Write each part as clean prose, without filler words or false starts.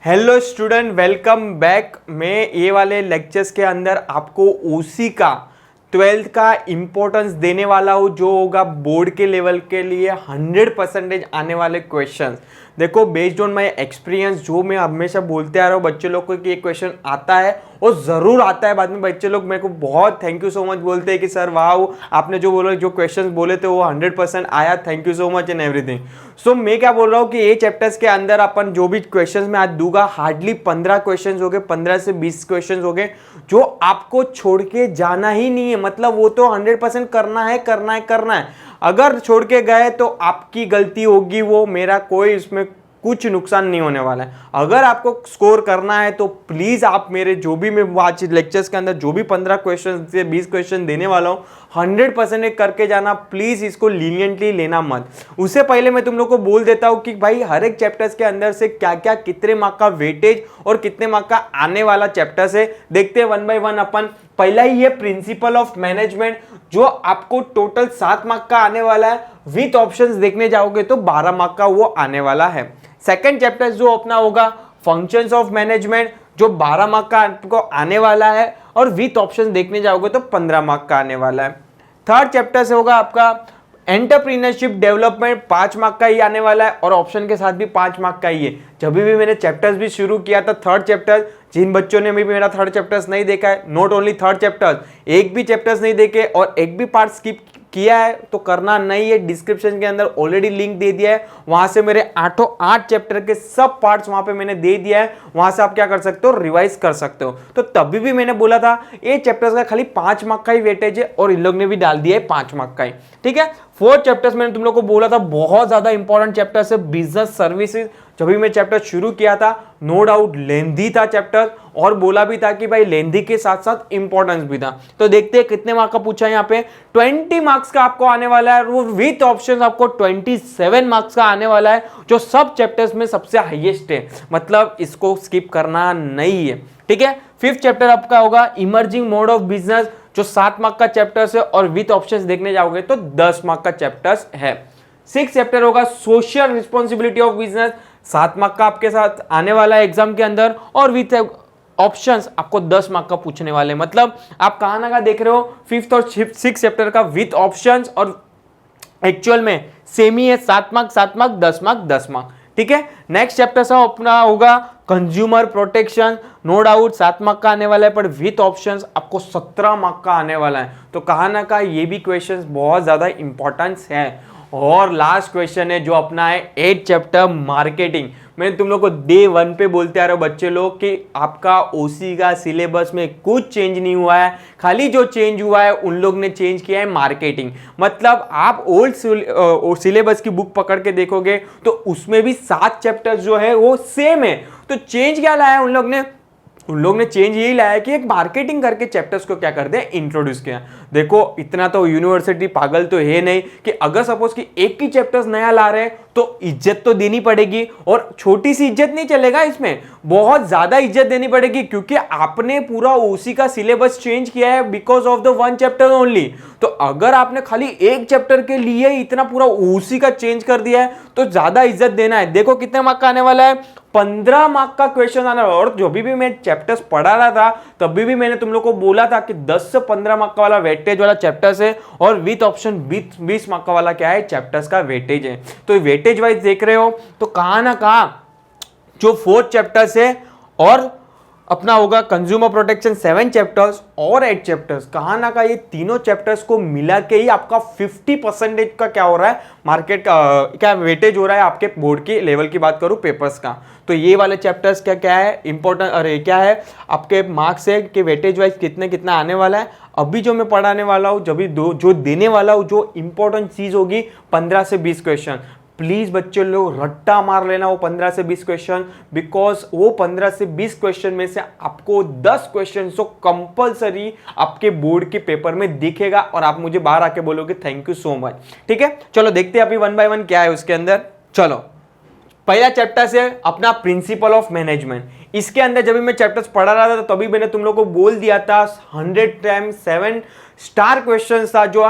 Hello student, welcome back. मैं ये वाले लेक्चर्स के अंदर आपको ओसी का 12th का इम्पोर्टेंस देने वाला हूँ, जो होगा बोर्ड के लेवल के लिए 100% आने वाले क्वेश्चंस। देखो, बेस्ड ऑन माय एक्सपीरियंस, जो मैं हमेशा बोलते आ रहा हूँ बच्चे लोग को कि ये क्वेश्चन आता है और ज़रूर आता है। बाद में बच्चे लोग मेरे को बहुत थैंक यू सो मच बोलते हैं कि सर वाह, आपने जो बोला, जो क्वेश्चंस बोले थे वो 100% आया, thank you so much and everything. So मैं क्या बोल रहा हूँ कि ये चैप्टर्स के अंदर अपन जो भी क्वेश्चंस मैं आज दूंगा, हार्डली 15 क्वेश्चंस हो गए, 15 से 20 क्वेश्चंस हो गए, जो आपको छोड़ के जाना ही नहीं है। मतलब वो तो 100% करना है, करना है, करना है। अगर छोड़ के गए तो आपकी गलती होगी, वो मेरा कोई इसमें कुछ नुकसान नहीं होने वाला है। अगर आपको स्कोर करना है तो प्लीज आप मेरे जो भी मैं आज लेक्चर्स के अंदर जो भी 15 क्वेश्चन से 20 क्वेश्चन देने वाला हूं, 100% करके जाना। प्लीज इसको लीनियंटली लेना मत। उससे पहले मैं तुम लोग को बोल देता हूं कि भाई हर एक चैप्टर्स के अंदर से क्या क्या कितने मार्क का वेटेज और कितने मार्क का आने वाला चैप्टर्स है, देखते हैं वन बाय वन अपन। पहला ही है प्रिंसिपल ऑफ मैनेजमेंट, जो आपको टोटल 7 मार्क का आने वाला है। विथ ऑप्शंस देखने जाओगे तो 12 मार्क का वो आने वाला है। सेकंड चैप्टर जो अपना होगा फंक्शंस ऑफ मैनेजमेंट, जो 12 मार्क का आपको आने वाला है, और विथ ऑप्शन देखने जाओगे तो 15 मार्क का आने वाला है। थर्ड चैप्टर से होगा आपका एंटरप्रीनरशिप डेवलपमेंट, 5 मार्क का ही आने वाला है, और ऑप्शन के साथ भी 5 मार्क का ही है। जब भी मैंने चैप्टर्स भी शुरू किया था, थर्ड चैप्टर, जिन बच्चों ने भी मेरा थर्ड चैप्टर्स नहीं देखा है, नॉट ओनली थर्ड चैप्टर, एक भी चैप्टर्स नहीं देखे और एक भी पार्ट स्किप किया है तो करना नहीं है। डिस्क्रिप्शन के अंदर ऑलरेडी लिंक दे दिया है, वहां से मेरे 8 चैप्टर के सब पार्ट्स वहां पे मैंने दे दिया है। वहां से आप क्या कर सकते हो, रिवाइज कर सकते हो। तो तभी भी मैंने बोला था ये चैप्टर्स का खाली 5 मार्क का ही वेटेज है, और इन लोग ने भी डाल दिया है 5 मार्क का ही। ठीक है। फोर्थ चैप्टर्स मैंने तुम लोग को बोला था बहुत ज्यादा इंपॉर्टेंट चैप्टर्स है, बिजनेस सर्विसेज। जब भी मैं चैप्टर शुरू किया था, नो डाउट लेंथी था चैप्टर, और बोला भी था कि भाई लेंथी के साथ साथ इंपॉर्टेंस भी था। तो देखते हैं कितने मार्क का पूछा है। यहाँ पे 20 मार्क्स का आपको आने वाला है, वो विथ ऑप्शन आपको 27 मार्क्स का आने वाला है, जो सब चैप्टर्स में सबसे हाईएस्ट है। मतलब इसको स्किप करना नहीं है। ठीक है। फिफ्थ चैप्टर आपका होगा इमर्जिंग मोड ऑफ बिजनेस, जो 7 मार्क का चैप्टर्स है, और विथ ऑप्शंस देखने जाओगे तो 10 मार्क का चैप्टर्स है। 6 चैप्टर होगा social responsibility of business, 7 mark का आपके साथ आने वाला है एग्जाम के अंदर, और विथ ऑप्शंस आपको 10 मार्क का पूछने वाले। मतलब आप कहां ना कहां देख रहे हो, 5th और 6th चैप्टर का विथ ऑप्शंस और एक्चुअल में सेम ही है, 7 मार्क 7 मार्क 10 मार्क 10 मार्क। ठीक है। नेक्स्ट चैप्टर सा अपना होगा consumer protection, no doubt 7 mark का आने वाला है, पर विथ ऑप्शंस आपको 17 मार्क का आने वाला है। तो कहां ना कहां ये भी क्वेश्चंस बहुत ज्यादा इंपॉर्टेंस है। और लास्ट क्वेश्चन है जो अपना है 8th चैप्टर मार्केटिंग। मैं तुम लोग को डे 1 पे बोलते आ रहे हो बच्चे लोग कि आपका ओसी का सिलेबस में कुछ चेंज नहीं हुआ है, खाली जो चेंज हुआ है उन लोग ने चेंज किया है मार्केटिंग। मतलब आप ओल्ड सिलेबस की बुक पकड़ के देखोगे तो उसमें भी 7 चैप्टर्स जो है वो सेम है। तो चेंज क्या लाया उन लोग ने चेंज यही लाया कि एक मार्केटिंग करके चैप्टर्स को क्या कर दे, इंट्रोड्यूस किया। देखो, इतना तो यूनिवर्सिटी पागल तो है नहीं कि अगर सपोज कि एक ही चैप्टर्स नया ला रहे हैं तो इज्जत तो देनी पड़ेगी, और छोटी सी इज्जत नहीं चलेगा, इसमें बहुत ज्यादा इज्जत देनी पड़ेगी, क्योंकि आपने पूरा ओसी का सिलेबस चेंज किया है because of the 1 chapter only. तो अगर आपने खाली एक चैप्टर के लिए इतना पूरा ओसी का चेंज कर दिया है तो ज्यादा इज्जत देना है। देखो कितने मार्क का आने वाला है, 15 मार्क का क्वेश्चन आना है। और जो भी मैं चैप्टर्स पढ़ा रहा था तभी भी मैंने तुम लोग को बोला था कि 10 से 15 मार्क का वाला वेटेज वाला चैप्टर्स है, और विथ ऑप्शन 20 मार्क का वाला क्या है, चैप्टर्स का वेटेज है। तो वेटेज वाइज देख रहे हो तो कहां ना कहां जो 4th चैप्टर्स है और अपना होगा कंज्यूमर प्रोटेक्शन 7 चैप्टर्स और 8 चैप्टर्स, कहां ना कहां ये तीनों चैप्टर्स को मिला के ही आपका 50% का क्या हो रहा है, मार्केट का क्या वेटेज हो रहा है आपके बोर्ड की लेवल की बात करूं पेपर्स का। तो ये वाले चैप्टर्स क्या क्या है इंपॉर्टेंट, अरे क्या है आपके मार्क्स है कि वेटेज वाइज कितना आने वाला है। अभी जो मैं पढ़ाने वाला हूं, जो देने वाला हूं, जो इंपॉर्टेंट चीज होगी 15 से 20 क्वेश्चन। प्लीज बच्चे लोग रट्टा मार लेना वो 15 से 20 क्वेश्चन, बिकॉज वो 15 से 20 क्वेश्चन में से आपको 10 क्वेश्चन तो कंपलसरी आपके बोर्ड के पेपर में दिखेगा, और आप मुझे बाहर आके बोलोगे थैंक यू सो मच। ठीक है। चलो देखते हैं अभी 1 बाय 1 क्या है उसके अंदर। चलो, पहला चैप्टर से अपना प्रिंसिपल ऑफ मैनेजमेंट। इसके अंदर जब भी मैं चैप्टर्स पढ़ा रहा था तभी मैंने तुम लोग को बोल दिया था 100 टाइम्स 7 स्टार क्वेश्चन था, जो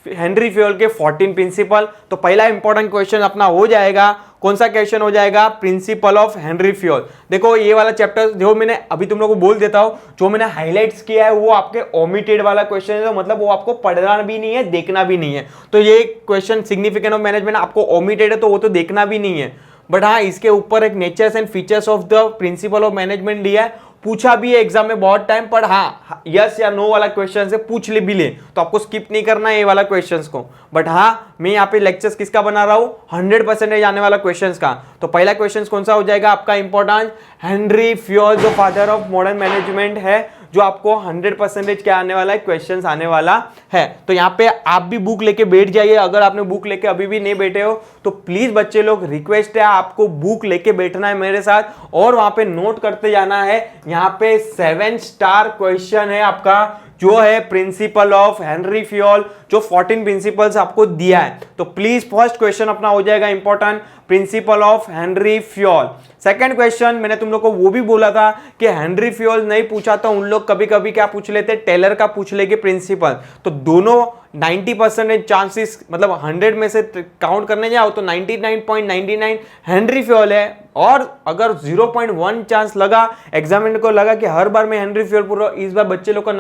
हेनरी फ्यूल के 14 प्रिंसिपल। तो पहला इंपॉर्टेंट क्वेश्चन अपना हो जाएगा, कौन सा क्वेश्चन हो जाएगा, प्रिंसिपल ऑफ हेनरी फ्यूल। देखो ये वाला चैप्टर जो मैंने अभी तुम लोगों को बोल देता हूं, जो मैंने हाईलाइट्स किया है वो आपके ओमिटेड वाला क्वेश्चन है, तो मतलब वो आपको पढ़ना भी नहीं है, देखना भी नहीं है। तो ये क्वेश्चन सिग्निफिकेंस ऑफ मैनेजमेंट आपको ओमिटेड है तो वो तो देखना भी नहीं है, बट हाँ इसके ऊपर एक natures and features of the principle of management लिया है, पूछा भी है एग्जाम में बहुत टाइम, पर हाँ यस या नो वाला क्वेश्चन से पूछ ले भी ले तो आपको स्किप नहीं करना है ये वाला क्वेश्चंस को। बट हाँ मैं यहाँ पे लेक्चर्स किसका बना रहा हूँ, 100% आने वाला क्वेश्चंस का। तो पहला क्वेश्चन कौन सा हो जाएगा आपका इंपॉर्टेंट, हेनरी फ्यूल जो फादर ऑफ मॉडर्न मैनेजमेंट है, जो आपको 100% क्या आने वाला है, क्वेश्चंस आने वाला है। तो यहाँ पे आप भी बुक लेके बैठ जाइए, अगर आपने बुक लेके अभी भी नहीं बैठे हो तो प्लीज बच्चे लोग रिक्वेस्ट है आपको बुक लेके बैठना है मेरे साथ, और वहां पे नोट करते जाना है। यहाँ पे 7 स्टार क्वेश्चन है आपका, जो है प्रिंसिपल ऑफ हेनरी फ्यूल, जो 14 प्रिंसिपल्स आपको दिया है। तो प्लीज फर्स्ट क्वेश्चन अपना हो जाएगा important, principle of Henry fuel. Second question मैंने तुम लोग को वो भी बोला था कि हेनरी फ्यूल नहीं पूछा तो उन लोग कभी कभी क्या पूछ लेते, टेलर का पूछ लेंगे प्रिंसिपल। तो दोनों 90% चांसेस, मतलब 100 में से काउंट करने जाओ तो 99.99 हेनरी फ्यूल है, और अगर 0.1 चांस लगा एग्जामिनर को लगा कि हर बार मैं हेनरी फ्यूल पूरा इस बार बच्चे लोग का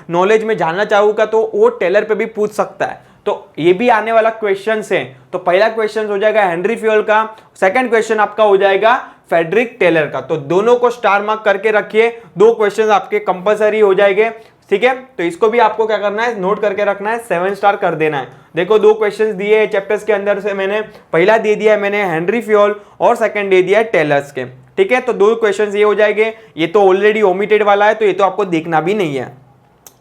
नॉलेज में जानना चाहूंगा तो वो टेलर पे भी पूछ सकता है। तो ये भी आने वाला क्वेश्चन है। तो पहला क्वेश्चन हो जाएगा हेनरी फ्यूल का, सेकंड क्वेश्चन आपका हो जाएगा फ्रेडरिक टेलर का। तो दोनों को स्टार मार्क करके रखिए, 2 क्वेश्चन आपके कंपलसरी हो जाएंगे, ठीक है। तो इसको भी आपको क्या करना है, नोट करके रखना है, 7 स्टार कर देना है। देखो 2 क्वेश्चंस दिए चैप्टर्स के अंदर से, मैंने पहला दे दिया है मैंने हेनरी फ्यूल और सेकंड दे दिया है टेलर्स के, ठीक है। तो 2 क्वेश्चंस ये हो जाएंगे, ये तो ऑलरेडी ओमिटेड वाला है तो ये तो आपको देखना भी नहीं है।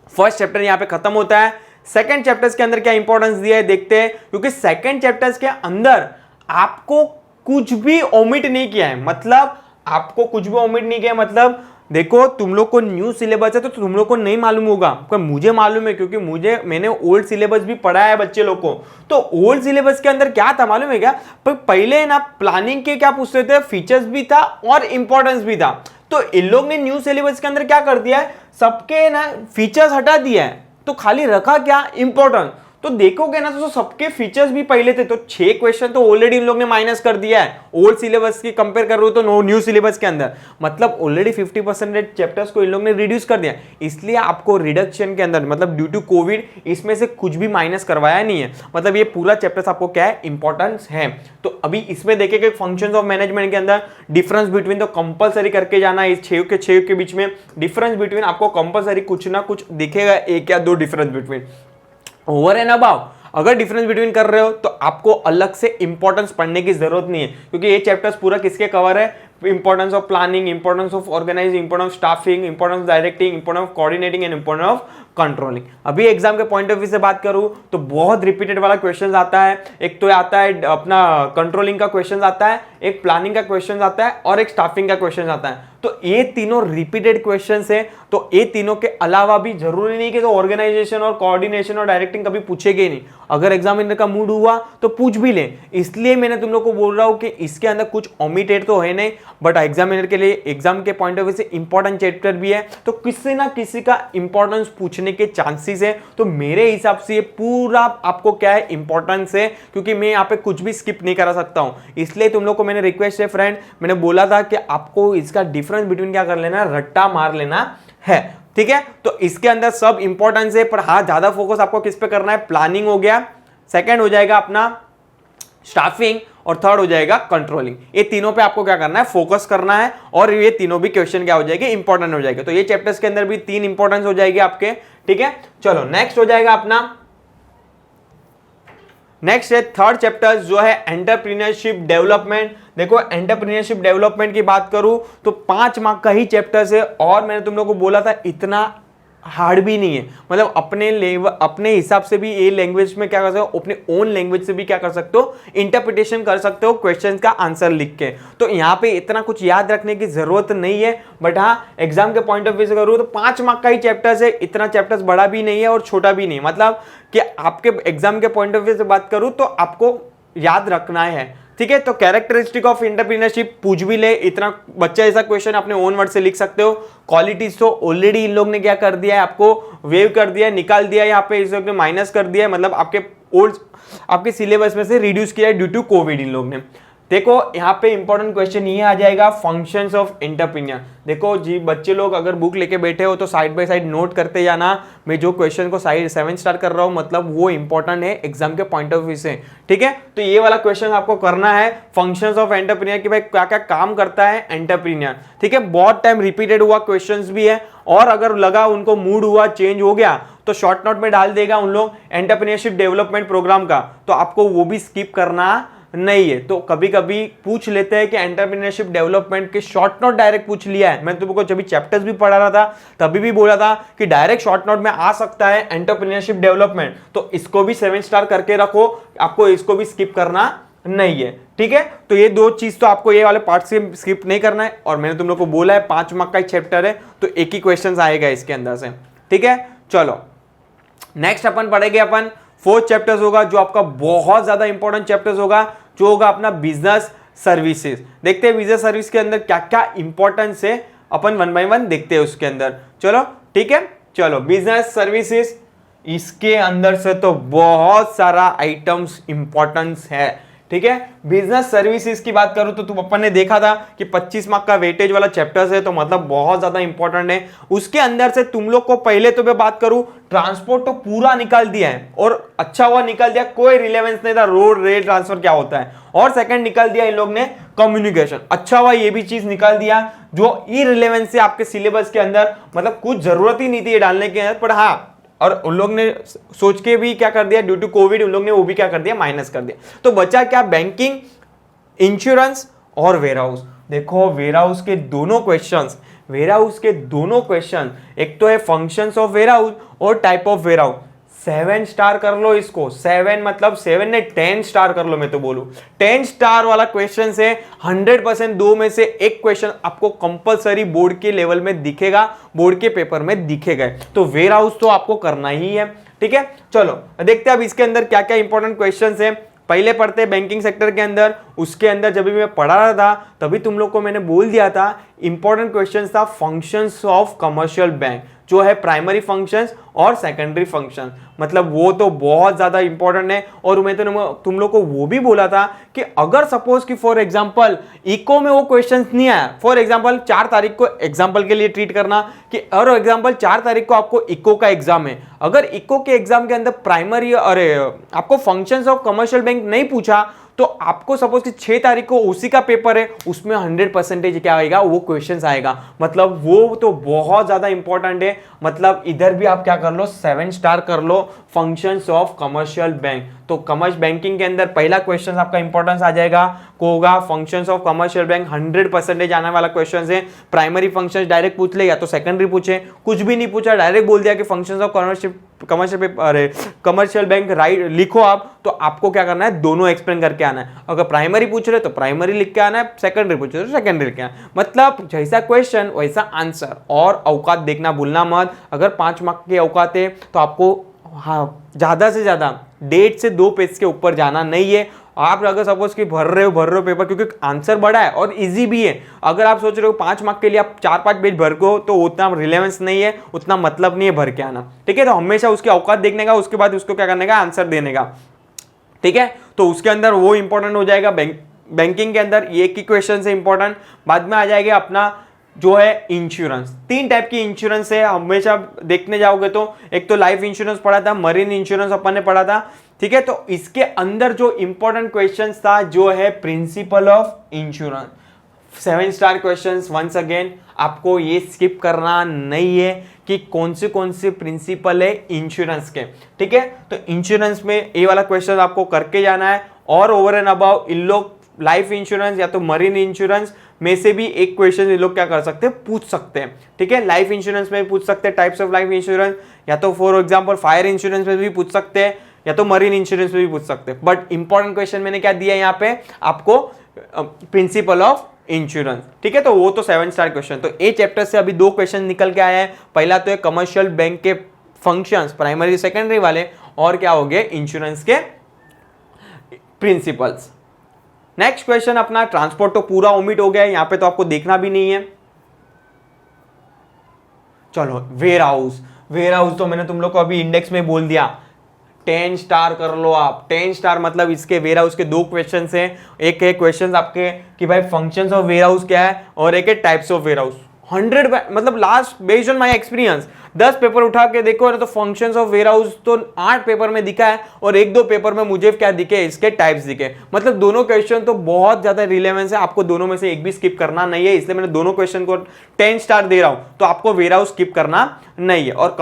फर्स्ट चैप्टर यहाँ पे खत्म होता है। सेकंड चैप्टर्स के अंदर क्या इंपॉर्टेंस दिया है देखते हैं, क्योंकि सेकंड चैप्टर्स के अंदर आपको कुछ भी ओमिट नहीं किया है, मतलब आपको कुछ भी ओमिट नहीं किया है, मतलब देखो तुम लोग को न्यू सिलेबस है तो तुम लोग को नहीं मालूम होगा, पर मुझे मालूम है क्योंकि मैंने ओल्ड सिलेबस भी पढ़ा है बच्चे लोग को। तो ओल्ड सिलेबस के अंदर क्या था मालूम है क्या, पर पहले ना प्लानिंग के क्या पूछते थे, फीचर्स भी था और इंपॉर्टेंस भी था। तो इन लोग ने न्यू सिलेबस के अंदर क्या कर दिया है, सबके ना फीचर्स हटा दिया है, तो खाली रखा क्या, इंपॉर्टेंट। तो देखोगे ना तो सबके फीचर्स भी पहले थे, तो 6 क्वेश्चन तो ऑलरेडी इन लोग ने माइनस कर दिया है ओल्ड सिलेबस की कंपेयर कर रहे हो तो न्यू सिलेबस के अंदर, मतलब ऑलरेडी 50% चैप्टर्स को इन लोग ने रिड्यूस कर दिया। इसलिए आपको रिडक्शन के अंदर, मतलब ड्यू टू कोविड इसमें से कुछ भी माइनस करवाया नहीं है, मतलब ये पूरा चैप्टर्स आपको क्या है, इंपॉर्टेंस है। तो अभी इसमें देखेंगे फंक्शंस ऑफ मैनेजमेंट के अंदर डिफरेंस बिटवीन, तो कंपलसरी करके जाना इस 6 के बीच में डिफरेंस बिटवीन, आपको कंपलसरी कुछ ना कुछ दिखेगा, 1 या 2 difference between. Over and above अगर डिफरेंस बिटवीन कर रहे हो तो आपको अलग से इंपॉर्टेंस पढ़ने की जरूरत नहीं है, क्योंकि ये चैप्टर्स पूरा किसके कवर है, importance of planning, importance of organizing, importance of staffing, importance of directing, importance of coordinating and importance of controlling. अभी एग्जाम के पॉइंट ऑफ व्यू से बात करूं तो बहुत रिपीटेड वाला क्वेश्चन आता है, एक तो आता है अपना कंट्रोलिंग का क्वेश्चन आता है, एक प्लानिंग का क्वेश्चन आता है और एक स्टाफिंग का क्वेश्चन आता है। तो ये तीनों रिपीटेड क्वेश्चन है, तो ये तीनों के अलावा भी जरूरी नहीं कि तो ऑर्गेनाइजेशन और कोऑर्डिनेशन और डायरेक्टिंग कभी पूछेगे ही नहीं, अगर एग्जामिनर का मूड हुआ तो पूछ भी ले। इसलिए मैंने तुम लोग को बोल रहा हूं कि इसके अंदर कुछ ओमिटेड तो है नहीं, बट एग्जामिनर के लिए एग्जाम के पॉइंट ऑफ व्यू से इंपॉर्टेंट चैप्टर भी है, तो किसी ना किसी का इंपॉर्टेंस पूछने के चांसेस है। तो मेरे हिसाब से ये पूरा आपको क्या है, इंपॉर्टेंस है, क्योंकि मैं यहाँ पे कुछ भी स्किप नहीं करा सकता हूं। इसलिए तुम लोग को मैंने रिक्वेस्ट है फ्रेंड, मैंने बोला था कि आपको इसका डिफरेंस बिटवीन क्या कर लेना, रट्टा मार लेना है, ठीक है। तो इसके अंदर सब इंपॉर्टेंस है, पर हाँ ज्यादा फोकस आपको किस पे करना है, प्लानिंग हो गया, सेकंड हो जाएगा अपना स्टाफिंग और थर्ड हो जाएगा कंट्रोलिंग। ये तीनों पे आपको क्या करना है, फोकस करना है, और ये तीनों भी क्वेश्चन क्या हो जाएंगे, इंपॉर्टेंट हो जाएंगे। तो ये चैप्टर्स के अंदर भी 3 इंपॉर्टेंस हो जाएगी आपके, ठीक है। चलो नेक्स्ट हो जाएगा अपना, नेक्स्ट है थर्ड चैप्टर जो है एंटरप्रेन्योरशिप डेवलपमेंट। देखो एंटरप्रेन्योरशिप डेवलपमेंट की बात करूं तो 5 मार्क का ही चैप्टर है, और मैंने तुम लोगों को बोला था इतना हार्ड भी नहीं है, मतलब अपने लेवल अपने हिसाब से भी ये लैंग्वेज में क्या कर सकते हो, अपने ओन लैंग्वेज से भी क्या कर सकते हो, इंटरप्रिटेशन कर सकते हो क्वेश्चन का आंसर लिख के। तो यहाँ पे इतना कुछ याद रखने की जरूरत नहीं है, बट हाँ एग्जाम के पॉइंट ऑफ व्यू से करूँ तो 5 मार्क का ही चैप्टर है, इतना चैप्टर बड़ा भी नहीं है और छोटा भी नहीं, मतलब कि आपके एग्जाम के पॉइंट ऑफ व्यू से बात करूँ तो आपको याद रखना है, ठीक है। तो कैरेक्टरिस्टिक ऑफ एंटरप्रेन्योरशिप पूछ भी ले, इतना बच्चा ऐसा क्वेश्चन अपने ओन वर्ड से लिख सकते हो। क्वालिटीज तो ऑलरेडी इन लोग ने क्या कर दिया है, आपको वेव कर दिया है, निकाल दिया है, यहाँ पे इस लोग ने माइनस कर दिया है, मतलब आपके ओल्ड आपके सिलेबस में से रिड्यूस किया है ड्यू टू कोविड इन लोग ने। देखो यहाँ पे इंपॉर्टेंट क्वेश्चन ये आ जाएगा, फंक्शंस ऑफ एंटरप्रेन्योर। देखो जी बच्चे लोग अगर बुक लेके बैठे हो तो साइड बाय साइड नोट करते जाना। मैं जो क्वेश्चन को साइड 7 स्टार कर रहा हूँ मतलब वो इंपॉर्टेंट है एग्जाम के पॉइंट ऑफ व्यू से, ठीक है। तो ये वाला क्वेश्चन आपको करना है, फंक्शंस ऑफ एंटरप्रेन्योर कि भाई क्या क्या काम करता है एंटरप्रेन्योर, ठीक है। बहुत टाइम रिपीटेड हुआ क्वेश्चन भी है, और अगर लगा उनको मूड हुआ चेंज हो गया तो शॉर्ट नोट में डाल देगा उन लोग एंटरप्रेन्योरशिप डेवलपमेंट प्रोग्राम का, तो आपको वो भी स्किप करना नहीं है। तो कभी कभी पूछ लेते हैं कि एंटरप्रेन्योरशिप डेवलपमेंट के शॉर्ट नोट डायरेक्ट पूछ लिया है। मैं तुमको जब चैप्टर्स भी पढ़ा रहा था तभी भी बोला था कि डायरेक्ट शॉर्ट नोट में आ सकता है एंटरप्रेन्योरशिप डेवलपमेंट, तो इसको भी 7 स्टार करके रखो, आपको इसको भी स्किप करना नहीं है, ठीक है। तो ये दो चीज तो आपको ये वाले पार्ट से स्किप नहीं करना है। और मैंने तुम लोग को बोला है 5 मार्क का चैप्टर है तो एक ही क्वेश्चन आएगा इसके अंदर से, ठीक है। चलो नेक्स्ट अपन पढ़ेंगे, अपन 4 चैप्टर्स होगा जो आपका बहुत ज्यादा इंपॉर्टेंट चैप्टर्स होगा, जो होगा अपना बिजनेस सर्विसेज। देखते हैं बिजनेस सर्विस के अंदर क्या क्या इंपॉर्टेंस है, अपन 1 बाय 1 देखते हैं उसके अंदर। चलो ठीक है, चलो बिजनेस सर्विसेज, इसके अंदर से तो बहुत सारा आइटम्स इंपॉर्टेंस है, ठीक है। बिजनेस सर्विसेज की बात करूं तो तुम अपन ने देखा था कि 25 मार्क का वेटेज वाला चैप्टर्स है, तो मतलब बहुत ज्यादा इंपॉर्टेंट है। उसके अंदर से तुम लोग को पहले तो मैं बात करूं, ट्रांसपोर्ट तो पूरा निकाल दिया है और अच्छा हुआ निकाल दिया, कोई रिलेवेंस नहीं था रोड रेल ट्रांसफर क्या होता है। और सेकंड निकाल दिया इन लोग ने कम्युनिकेशन, अच्छा हुआ ये भी चीज निकाल दिया जो इररिलेवेंस है आपके सिलेबस के अंदर, मतलब कुछ जरूरत ही नहीं थी ये डालने के अंदर, पर हाँ और उन लोग ने सोच के भी क्या कर दिया ड्यू टू कोविड, उन लोग ने वो भी क्या कर दिया माइनस कर दिया। तो बचा क्या, बैंकिंग, इंश्योरेंस और वेयरहाउस। देखो वेयरहाउस के दोनों क्वेश्चंस, वेयरहाउस के दोनों क्वेश्चन, एक तो है फंक्शंस ऑफ वेयरहाउस और टाइप ऑफ वेयरहाउस, 7 स्टार कर लो इसको। 7 मतलब 7 ने 10 स्टार कर लो, मैं तो बोलूं 10 स्टार वाला क्वेश्चन से 100% दो में से एक क्वेश्चन आपको कंपलसरी बोर्ड के लेवल में दिखेगा, बोर्ड के पेपर में दिखेगा। तो वेयर हाउस तो आपको करना ही है, ठीक है। चलो देखते हैं अब इसके अंदर क्या क्या इंपॉर्टेंट क्वेश्चन है। पहले पढ़ते हैं बैंकिंग सेक्टर के अंदर, उसके अंदर जब भी मैं पढ़ा रहा था तभी तुम लोग को मैंने बोल दिया था इंपॉर्टेंट क्वेश्चन था फंक्शंस ऑफ कमर्शियल बैंक, जो है प्राइमरी फंक्शंस और सेकेंडरी फंक्शन, मतलब वो तो बहुत ज्यादा इंपॉर्टेंट है। और मैं तो तुम लोग को वो भी बोला था कि अगर सपोज कि फॉर एग्जांपल इको में वो क्वेश्चंस नहीं आया, फॉर एग्जांपल 4 तारीख को एग्जांपल के लिए ट्रीट करना कि और एग्जांपल 4 तारीख को आपको इको का एग्जाम है, अगर इको के एग्जाम के अंदर प्राइमरी अरे आपको फंक्शंस ऑफ कमर्शियल बैंक नहीं पूछा तो आपको सपोज कि 6 तारीख को उसी का पेपर है, उसमें 100% क्या आएगा, वो क्वेश्चंस आएगा, मतलब वो तो बहुत ज्यादा इंपॉर्टेंट है। मतलब इधर भी आप क्या कर लो 7 स्टार कर लो फंक्शंस ऑफ कमर्शियल बैंक। तो कमर्शियल बैंकिंग के अंदर पहला क्वेश्चन आपका इंपॉर्टेंस आ जाएगा को होगा फंक्शंस ऑफ कमर्शियल बैंक, 100% आने वाला क्वेश्चन है। प्राइमरी फंक्शंस डायरेक्ट पूछ ले या तो सेकेंडरी पूछे, कुछ भी नहीं पूछा डायरेक्ट बोल दिया कि functions of commercial bank right लिखो आप, तो आपको क्या करना है दोनों एक्सप्लेन करके आना है। अगर प्राइमरी पूछ रहे तो प्राइमरी लिख के आना है, सेकेंडरी पूछ रहे तो सेकेंडरी लिख के आना, मतलब जैसा क्वेश्चन वैसा आंसर। और औकात देखना भूलना मत, अगर 5 मार्क के औकात है तो आपको हाँ ज्यादा से ज्यादा 1.5 से 2 पेज के ऊपर जाना नहीं है। आप अगर सपोज कि भर रहे हो पेपर, क्योंकि आंसर बड़ा है और इजी भी है। अगर आप सोच रहे हो 5 मार्क के लिए आप 4-5 पेज भर को, तो उतना रिलेवेंस नहीं है, उतना मतलब नहीं है भर के आना, ठीक है। तो हमेशा उसकी औकात देखने का, उसके बाद उसको क्या करने का आंसर देने का, ठीक है। तो उसके अंदर वो इंपॉर्टेंट हो जाएगा। बैंकिंग के अंदर ये की क्वेश्चन है इंपॉर्टेंट। बाद में आ जाएगा अपना जो है इंश्योरेंस। 3 टाइप की इंश्योरेंस है, हमेशा देखने जाओगे तो एक तो लाइफ इंश्योरेंस पढ़ा था, मरीन इंश्योरेंस अपन ने पढ़ा था, ठीक है। तो इसके अंदर जो इंपॉर्टेंट क्वेश्चंस था जो है principle of insurance, 7 star questions. Once again आपको ये स्किप करना नहीं है कि कौन से प्रिंसिपल है इंश्योरेंस के, ठीक है। तो इंश्योरेंस में ये वाला क्वेश्चन आपको करके जाना है। और ओवर एंड अबाउ इन लोग लाइफ इंश्योरेंस या तो मरीन इंश्योरेंस में से भी एक क्वेश्चन ये लोग क्या कर सकते हैं, पूछ सकते हैं, ठीक है। लाइफ इंश्योरेंस में पूछ सकते हैं टाइप्स ऑफ लाइफ इंश्योरेंस, या तो फॉर एग्जांपल फायर इंश्योरेंस में भी पूछ सकते हैं, या तो मरीन इंश्योरेंस में भी पूछ सकते हैं। बट इंपॉर्टेंट क्वेश्चन मैंने क्या दिया यहाँ पे आपको, प्रिंसिपल ऑफ इंश्योरेंस, ठीक है। तो वो तो 7 स्टार क्वेश्चन। तो ए चैप्टर से अभी 2 क्वेश्चन निकल के आए हैं। पहला तो है कमर्शियल बैंक के फंक्शंस प्राइमरी सेकेंडरी वाले, और क्या हो गए इंश्योरेंस के प्रिंसिपल्स। नेक्स्ट क्वेश्चन अपना ट्रांसपोर्ट तो पूरा ओमिट हो गया है, यहां पे तो आपको देखना भी नहीं है। चलो वेयर हाउस, वेयर हाउस तो मैंने तुम लोग को अभी इंडेक्स में बोल दिया, 10 स्टार कर लो आप। 10 स्टार मतलब इसके वेयर हाउस के दो क्वेश्चन हैं, एक है क्वेश्चन आपके कि भाई फंक्शंस ऑफ वेयर हाउस क्या है, और एक है टाइप्स ऑफ वेयर हाउस। 100 मतलब last based on my experience 10 paper उठा के देखो ना, तो फंक्शंस ऑफ वेयर हाउस तो 8 पेपर में दिखा है, और 1-2 पेपर में मुझे क्या दिखे, इसके टाइप्स दिखे। मतलब दोनों क्वेश्चन तो बहुत ज्यादा रिलेवेंस है, आपको दोनों में से एक भी स्किप करना नहीं है, इसलिए मैंने दोनों क्वेश्चन को 10 स्टार दे रहा हूं। तो आपको वेयर हाउस स्किप करना नहीं है, और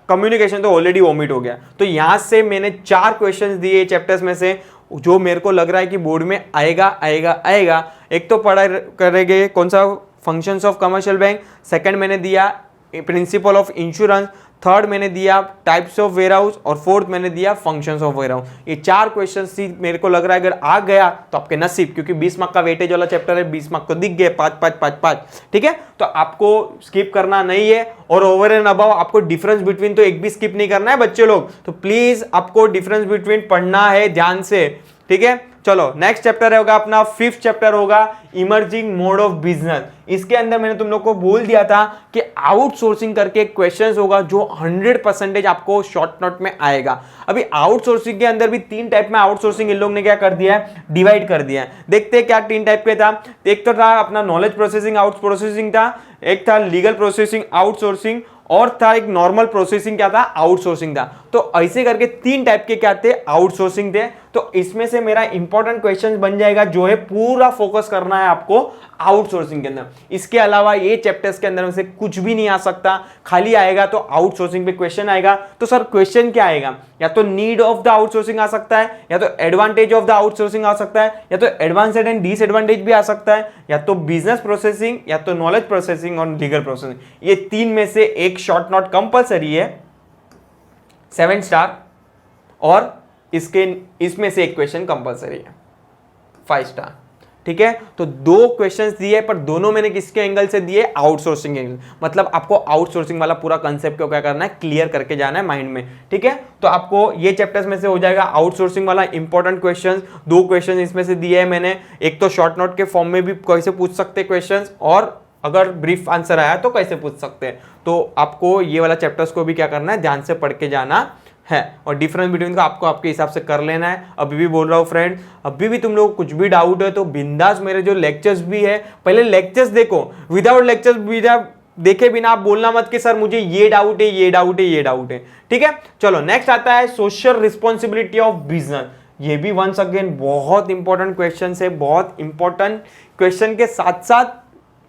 कम्युनिकेशन तो ऑलरेडी वॉमिट हो गया। तो यहां से मैंने 4 क्वेश्चन दिए चैप्टर्स में से, जो मेरे को लग रहा है कि बोर्ड में आएगा। एक तो पढ़ा करेंगे कौन सा, functions of commercial bank, second मैंने दिया प्रिंसिपल ऑफ इंश्योरेंस, थर्ड मैंने दिया टाइप्स ऑफ वेयर हाउस, और फोर्थ मैंने दिया फंक्शंस ऑफ वेयर हाउस। ये 4 क्वेश्चन मेरे को लग रहा है अगर आ गया तो आपके नसीब, क्योंकि 20 मार्क का वेटेज वाला चैप्टर है, 20 मार्क तो दिख गए, 5-5-5-5, ठीक है। तो आपको स्किप करना नहीं है, और ओवर एंड अबाउ आपको डिफरेंस बिटवीन तो एक भी स्किप नहीं करना है बच्चे लोग। तो प्लीज आपको डिफरेंस बिटवीन पढ़ना है ध्यान से, ठीक है। चलो नेक्स्ट चैप्टर होगा अपना 5th चैप्टर होगा इमर्जिंग मोड ऑफ बिजनेस। इसके अंदर मैंने तुम लोग को बोल दिया था कि आउटसोर्सिंग करके क्वेश्चंस होगा जो 100% आपको शॉर्ट नोट में आएगा। अभी आउटसोर्सिंग के अंदर भी 3 टाइप में आउटसोर्सिंग इन लोग ने क्या कर दिया है, डिवाइड कर दिया है। देखते हैं क्या 3 टाइप के था। एक तो था अपना नॉलेज प्रोसेसिंग आउटसोर्सिंग था, एक था लीगल प्रोसेसिंग आउटसोर्सिंग, और था एक नॉर्मल प्रोसेसिंग क्या था, आउटसोर्सिंग था। तो ऐसे करके 3 टाइप के क्या थे, आउटसोर्सिंग थे। तो इसमें से मेरा इंपॉर्टेंट क्वेश्चन बन जाएगा, जो है पूरा फोकस करना है आपको आउटसोर्सिंग के अंदर। इसके अलावा ये चैप्टर्स के अंदर में से कुछ भी नहीं आ सकता, खाली आएगा तो आउटसोर्सिंग पे क्वेश्चन आएगा। तो सर क्वेश्चन क्या आएगा, या तो नीड ऑफ द आउटसोर्सिंग आ सकता है, या तो एडवांटेज ऑफ द आउटसोर्सिंग आ सकता है, या तो एडवांटेज एंड डिसएडवांटेज भी आ सकता है, या तो बिजनेस प्रोसेसिंग, या तो नॉलेज प्रोसेसिंग और लीगल प्रोसेसिंग। ये 3 में से एक शॉर्ट नोट कंपलसरी है 7 स्टार, और इसमें से एक क्वेश्चन कंपलसरी है 5 स्टार, ठीक है। तो 2 क्वेश्चंस दिए, पर दोनों मैंने किसके एंगल से दिए, आउटसोर्सिंग एंगल। मतलब आपको आउटसोर्सिंग वाला पूरा कंसेप्ट को क्या करना है, क्लियर करके जाना है माइंड में, ठीक है। तो आपको ये चैप्टर्स में से हो जाएगा आउटसोर्सिंग वाला इंपॉर्टेंट क्वेश्चंस। 2 क्वेश्चन इसमें से दिए है मैंने, एक तो शॉर्ट नोट के फॉर्म में भी कैसे पूछ सकते क्वेश्चन, और अगर ब्रीफ आंसर आया तो कैसे पूछ सकते हैं। तो आपको ये वाला चैप्टर्स को भी क्या करना है, ध्यान से पढ़ के जाना है, और डिफरेंस बिटवीन को आपको आपके हिसाब से कर लेना है। अभी भी बोल रहा हूँ फ्रेंड, अभी भी तुम लोग को कुछ भी डाउट है तो बिंदास मेरे जो लेक्चर्स भी है, पहले लेक्चर्स देखो, विदाउट लेक्चर्स देखे बिना आप बोलना मत कि सर मुझे ये डाउट है, ये डाउट है, ये डाउट है, ठीक है। चलो नेक्स्ट आता है सोशल रिस्पॉन्सिबिलिटी ऑफ बिजनेस। ये भी वंस अगेन बहुत इंपॉर्टेंट क्वेश्चन है। बहुत इंपॉर्टेंट क्वेश्चन के साथ साथ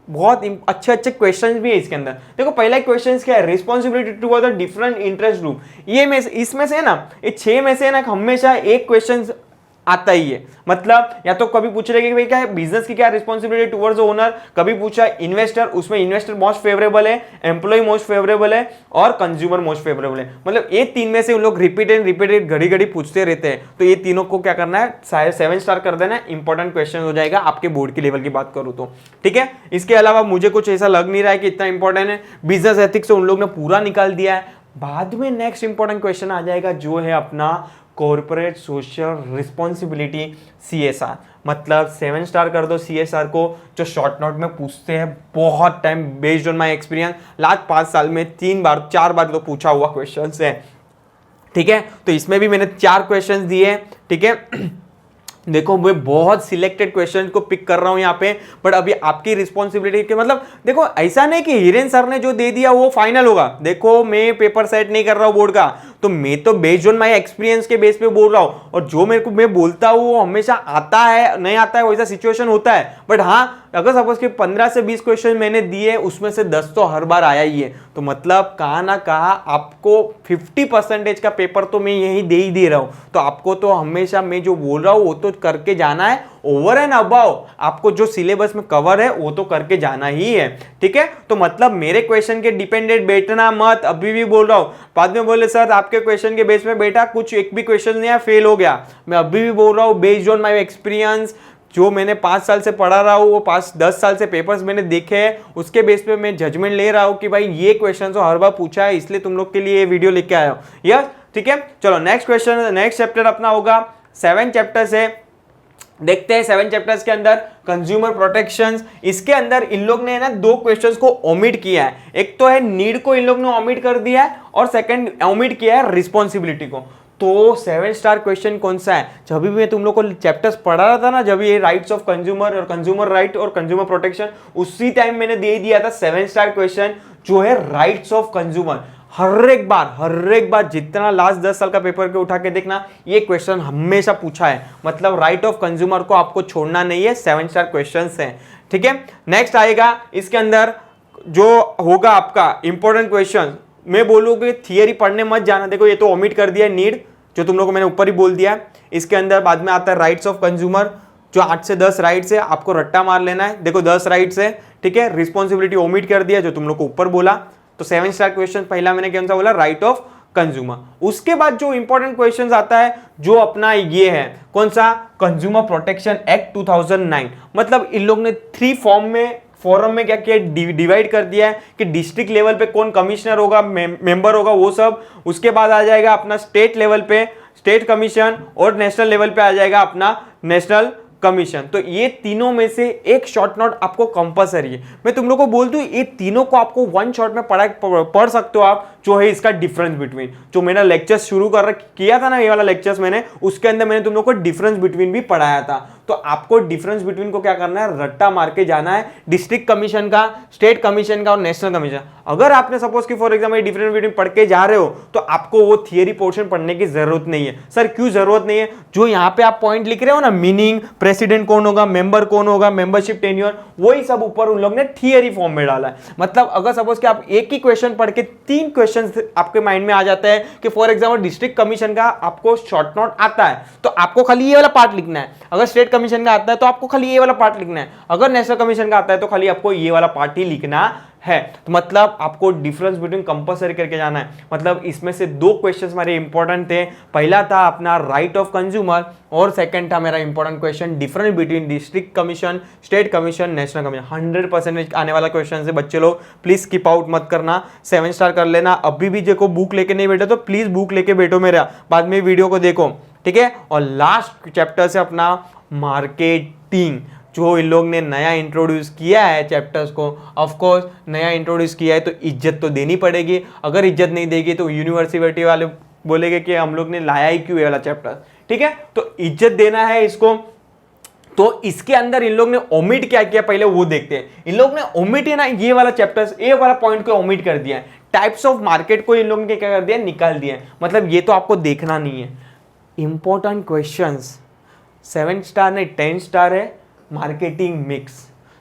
बहुत अच्छे क्वेश्चंस भी है इसके अंदर। देखो पहला क्वेश्चन क्या है, responsibility toward the different interest group. ये में इसमें से ना, ये 6 में से ना हमेशा एक क्वेश्चन आता ही है। मतलब या तो कभी पूछ रहे कि भाई क्या है बिजनेस की क्या रिस्पॉन्सिबिलिटी टुवर्ड्स ओनर, कभी पूछा इन्वेस्टर, उसमें इन्वेस्टर मोस्ट फेवरेबल है, एम्प्लॉय मोस्ट फेवरेबल है, और कंज्यूमर मोस्ट फेवरेबल है। मतलब ये 3 में से उन लोग रिपीटेड घड़ी घड़ी पूछते रहते हैं। तो ये तीनों को क्या करना है, 7 स्टार कर देना, इंपॉर्टेंट क्वेश्चन हो जाएगा आपके बोर्ड के लेवल की बात करूं तो, ठीक है। इसके अलावा मुझे कुछ ऐसा लग नहीं रहा है कि इतना इंपॉर्टेंट है। बिजनेस एथिक्स उन लोग ने पूरा निकाल दिया है। बाद में नेक्स्ट इंपॉर्टेंट क्वेश्चन आ जाएगा, जो है अपना कॉर्पोरेट सोशल रिस्पॉन्सिबिलिटी CSR। मतलब 7 स्टार कर दो CSR को, जो शॉर्ट नोट में पूछते हैं बहुत time, based on my experience last 5 साल में 3-4 बार तो पूछा हुआ क्वेश्चन है, ठीक है। तो इसमें भी मैंने 4 क्वेश्चन दिए, ठीक है। देखो मैं बहुत सिलेक्टेड क्वेश्चन को पिक कर रहा हूं यहाँ पे, बट अभी आपकी रिस्पॉन्सिबिलिटी के मतलब देखो ऐसा नहीं कि हिरेन सर ने जो दे दिया वो फाइनल होगा। देखो मैं पेपर सेट नहीं कर रहा हूं बोर्ड का, तो मैं तो बेस्ड ऑन माय एक्सपीरियंस के बेस पे बोल रहा हूं, और जो मेरे को मैं बोलता हूं वो हमेशा आता है नहीं आता है वैसा सिचुएशन होता है। बट हाँ अगर सपोज कि 15 से 20 क्वेश्चन मैंने दिए, उसमें से 10 तो हर बार आया ही है। तो मतलब कहा ना कहा आपको 50% का पेपर तो मैं यही दे ही दे रहा हूं। तो आपको तो हमेशा मैं जो बोल रहा हूं वो तो करके जाना है, ओवर एंड अबाव आपको जो सिलेबस में कवर है वो तो करके जाना ही है, ठीक है। तो मतलब मेरे क्वेश्चन के डिपेंडेंट बैठना मत, अभी भी बोल रहा हूं। बाद में बोले सर आपके क्वेश्चन के बेस में बैठा, कुछ एक भी क्वेश्चन नहीं है, फेल हो गया। मैं अभी भी बोल रहा हूं बेस्ड ऑन माय एक्सपीरियंस, जो मैंने 5 साल से पढ़ा रहा हूँ, वो 5-10 साल से पेपर्स मैंने देखे हैं, उसके बेस पे मैं जजमेंट ले रहा हूँ कि भाई ये क्वेश्चन तो हर बार पूछा है, इसलिए तुम लोग के लिए ये वीडियो लेके आया हूँ। यस ठीक है। चलो नेक्स्ट क्वेश्चन, नेक्स्ट चैप्टर अपना होगा 7 चैप्टर्स है। देखते हैं 7 चैप्टर्स के अंदर कंज्यूमर प्रोटेक्शंस। इसके अंदर इन लोग ने ना 2 क्वेश्चंस को ओमिट किया है। एक तो है नीड को इन लोग ने ओमिट कर दिया है, और सेकंड ओमिट किया है रिस्पॉन्सिबिलिटी को। तो 7 स्टार क्वेश्चन कौन सा है? जब भी मैं तुम लोग को चैप्टर्स पढ़ा रहा था ना, जब ये राइट्स ऑफ कंज्यूमर और कंज्यूमर राइट और कंज्यूमर प्रोटेक्शन, उसी टाइम मैंने दे दिया था 7 स्टार क्वेश्चन जो है राइट्स ऑफ कंज्यूमर। हर एक बार जितना लास्ट 10 साल का पेपर के उठा के देखना, ये क्वेश्चन हमेशा पूछा है। मतलब राइट ऑफ कंज्यूमर को आपको छोड़ना नहीं है, 7 स्टार क्वेश्चन है, ठीक है। नेक्स्ट आएगा इसके अंदर जो होगा आपका इंपॉर्टेंट क्वेश्चन। मैं बोलूँगी थियरी पढ़ने मत जाना, देखो ये तो ओमिट कर दिया है नीड, जो तुम लोगों को मैंने ऊपर ही बोल दिया है। इसके अंदर बाद में आता है राइट्स ऑफ कंज्यूमर, जो 8 से 10 राइट्स है, आपको रट्टा मार लेना है। देखो 10 राइट्स है, ठीक है। रिस्पॉन्सिबिलिटी ओमिट कर दिया जो तुम लोग को ऊपर बोला। तो 7 स्टार क्वेश्चन पहला मैंने कौन सा बोला? Right of consumer. उसके बाद जो इंपॉर्टेंट क्वेश्चन आता है जो अपना ये है, कौन सा? Consumer protection act 2009। मतलब इन लोग ने 3 फॉरम में क्या किया, डिवाइड कर दिया है कि डिस्ट्रिक्ट लेवल पे कौन कमिश्नर होगा, मेंबर होगा, वो सब। उसके बाद आ जाएगा अपना स्टेट लेवल पे स्टेट कमीशन, और नेशनल लेवल पे आ जाएगा अपना नेशनल कमीशन। तो ये तीनों में से एक शॉर्ट नोट आपको कंपलसरी है। मैं तुम लोग को बोल दूं, ये तीनों को आपको वन शॉट में पढ़ सकते हो आप, जो है इसका डिफरेंस बिटवीन। जो मैंने लेक्चर्स शुरू किया था ना, ये वाला लेक्चर्स मैंने, उसके अंदर मैंने तुम लोग को डिफरेंस बिटवीन भी पढ़ाया था। तो आपको डिफरेंस बिटवीन को क्या करना है? रट्टा मार के जाना है, डिस्ट्रिक्ट कमीशन का, स्टेट कमीशन का और नेशनल कमीशन। अगर आपने सपोज कि फॉर एग्जाम्पल डिफरेंस बिटवीन पढ़ के जा रहे हो, तो आपको वो थियरी पोर्शन पढ़ने की जरूरत नहीं है। सर क्यों जरूरत नहीं है? जो यहाँ पे आप पॉइंट लिख रहे हो ना, मीनिंग, प्रेसिडेंट कौन होगा, मेंबर कौन होगा, मेंबरशिप टेन्योर, वही सब ऊपर उन लोग ने थियरी फॉर्म में डाला है। मतलब अगर सपोज कि आप एक ही क्वेश्चन पढ़ के 3 क्वेश्चन आपके माइंड में आ जाता है कि फॉर एग्जाम्पल डिस्ट्रिक्ट कमीशन का आपको शॉर्ट नोट आता है, तो आपको खाली ये वाला पार्ट लिखना है। अगर स्टेट कमीशन का आता है तो आपको खाली ये वाला पार्ट लिखना है। अगर नेशनल कमीशन का आता है तो खाली आपको ये वाला पार्ट ही लिखना है। तो मतलब आपको डिफरेंस बिटवीन कंपलसरी करके जाना है। मतलब इसमें से 2 क्वेश्चंस हमारे इंपॉर्टेंट थे। पहला था अपना राइट ऑफ कंज्यूमर, और सेकंड था मेरा important question difference between district commission, state commission, national commission. 100% आने वाला क्वेश्चन है बच्चे लोग, प्लीज स्किप आउट मत करना, 7 स्टार कर लेना। अभी भी देखो बुक लेके नहीं बैठे तो प्लीज बुक लेके बैठो मेरा, बाद में वीडियो को देखो, ठीक है। और लास्ट चैप्टर से अपना मार्केटिंग, जो इन लोग ने नया इंट्रोड्यूस किया है चैप्टर्स को। ऑफ कोर्स नया इंट्रोड्यूस किया है तो इज्जत तो देनी पड़ेगी। अगर इज्जत नहीं देगी तो यूनिवर्सिटी वाले बोलेंगे कि हम लोग ने लाया ही क्यों ये वाला चैप्टर, ठीक है। तो इज्जत देना है इसको। तो इसके अंदर इन लोग ने ओमिट क्या किया पहले वो देखते हैं। इन लोग ने ओमिट है ना, ये वाला चैप्टर्स, ये वाला पॉइंट को ओमिट कर दिया है। टाइप्स ऑफ मार्केट को इन लोगों ने क्या कर दिया? निकाल दिया। मतलब ये तो आपको देखना नहीं है। इंपॉर्टेंट क्वेश्चंस 7 स्टार नहीं 10 स्टार है। मार्केटिंग मिक्स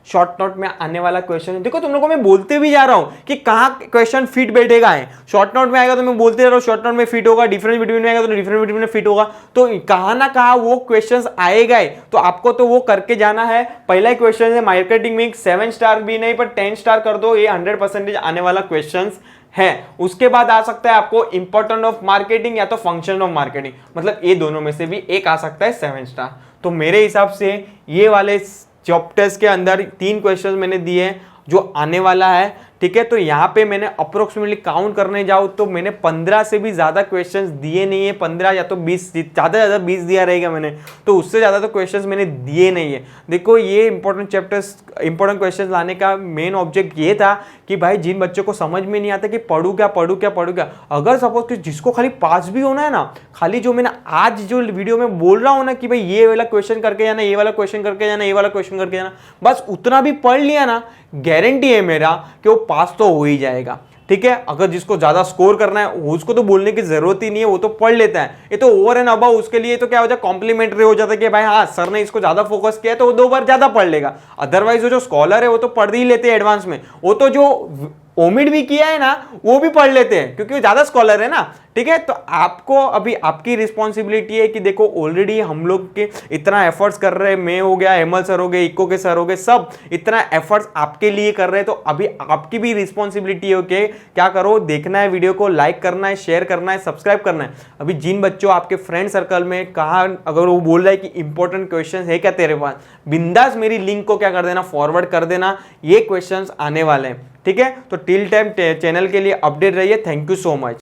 शॉर्ट नोट में आने वाला क्वेश्चन है। देखो तुम लोगों को मैं बोलते भी जा रहा हूं कि कहां क्वेश्चन फिट बैठेगा है। शॉर्ट नोट में आएगा तो मैं बोलते जा रहा हूं शॉर्ट नोट में फिट होगा, डिफरेंस बिटवीन में आएगा तो डिफरेंस बिटवीन में फिट होगा। तो कहां ना कहां वो क्वेश्चंस आएगा ही, तो आपको तो वो करके जाना है। पहला क्वेश्चन है मार्केटिंग मिक्स, 7 स्टार भी नहीं पर 10 स्टार कर दो, ये 100% आने वाला क्वेश्चन है। उसके बाद आ सकता है आपको इंपॉर्टेंट ऑफ मार्केटिंग या तो फंक्शन ऑफ मार्केटिंग, मतलब ये दोनों में से भी एक आ सकता है 7 स्टार। तो मेरे हिसाब से ये वाले चैप्टर्स के अंदर 3 क्वेश्चन मैंने दिए हैं जो आने वाला है, ठीक है। तो यहाँ पे मैंने अप्रोक्सीमेटली काउंट करने जाऊँ तो मैंने 15 से भी ज़्यादा क्वेश्चंस दिए नहीं है। 15 या तो 20, ज़्यादा से ज़्यादा 20 दिया रहेगा मैंने, तो उससे ज़्यादा तो क्वेश्चंस मैंने दिए नहीं है। देखो ये इंपॉर्टेंट चैप्टर्स, इंपॉर्टेंट क्वेश्चंस लाने का मेन ऑब्जेक्ट ये था कि भाई जिन बच्चों को समझ में नहीं आता कि पढ़ूँ क्या, अगर सपोज कि जिसको खाली पास भी होना है ना, खाली जो मैंने आज जो वीडियो में बोल रहा हूँ ना कि भाई ये वाला क्वेश्चन करके जाना, ये वाला क्वेश्चन करके जाना, ये वाला क्वेश्चन करके जाना, बस उतना भी पढ़ लिया ना, गारंटी है मेरा कि वो पास तो हो ही जाएगा, ठीक है। अगर जिसको ज्यादा स्कोर करना है उसको तो बोलने की जरूरत ही नहीं है, वो तो पढ़ लेता है। ये तो ओवर एंड अबाउ उसके लिए तो क्या हो जाता है, कॉम्प्लीमेंट्री हो जाता है कि भाई हाँ सर ने इसको ज्यादा फोकस किया तो वो 2 बार ज्यादा पढ़ लेगा। अदरवाइज वो जो स्कॉलर है वो तो पढ़ ही लेते हैं एडवांस में, वो तो जो ओमिट भी किया है ना वो भी पढ़ लेते हैं क्योंकि वो ज्यादा स्कॉलर है ना, ठीक है। तो आपको अभी आपकी रिस्पॉन्सिबिलिटी है कि देखो ऑलरेडी हम लोग के इतना एफर्ट्स कर रहे हैं, मैं हो गया, हेमल सर हो गए, इको के सर हो गए, सब इतना एफर्ट्स आपके लिए कर रहे हैं। तो अभी आपकी भी रिस्पॉन्सिबिलिटी है कि क्या करो, देखना है वीडियो को, लाइक करना है, शेयर करना है, सब्सक्राइब करना है। अभी जिन बच्चों आपके फ्रेंड सर्कल में कहा अगर वो बोल रहा है कि इंपॉर्टेंट क्वेश्चन है क्या तेरे पास, बिंदास मेरी लिंक को क्या कर देना, फॉरवर्ड कर देना, ये क्वेश्चन आने वाले हैं, ठीक है। तो टिल टाइम चैनल के लिए अपडेट रहिए। Thank you so much.